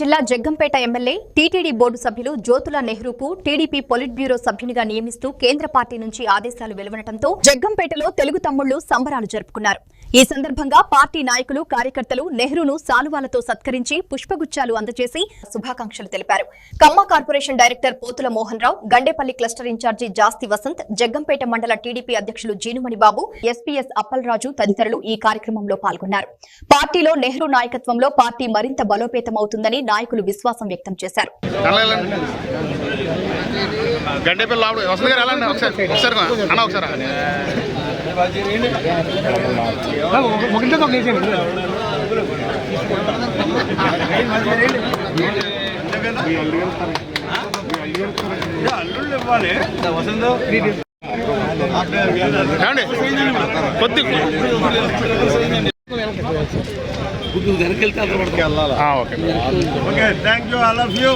జిల్లా Jaggampeta MLA TTD board సభ్యులు Jyothula నెహ్రూకు TDP polit bureau సభ్యునిగా నియమిస్తూ కేంద్ర పార్టీ నుంచి ఆదేశాలు వెలువడటంతో జగ్గంపేటలో తెలుగు తమ్ముళ్లు సంబరాలు జరుపుకున్నారు. ఈ సందర్భంగా పార్టీ నాయకులు కార్యకర్తలు నెహ్రూను సాలువాలతో సత్కరించి పుష్పగుచ్చాలు అందజేసి శుభాకాంక్షలు తెలిపారు. కమ్మ కార్పొరేషన్ డైరెక్టర్ పోతుల మోహన్ రావు, గండేపల్లి క్లస్టర్ ఇన్ఛార్జి జాస్తి వసంత్, జగ్గంపేట మండల టీడీపీ అధ్యక్షులు జీనుమణి బాబు, ఎస్పీఎస్ అప్పలరాజు తదితరులు ఈ కార్యక్రమంలో పాల్గొన్నారు. పార్టీలో నెహ్రూ నాయకత్వంలో పార్టీ మరింత బలోపేతమవుతుందని నాయకులు విశ్వాసం వ్యక్తం చేశారు. Thank you, all of you.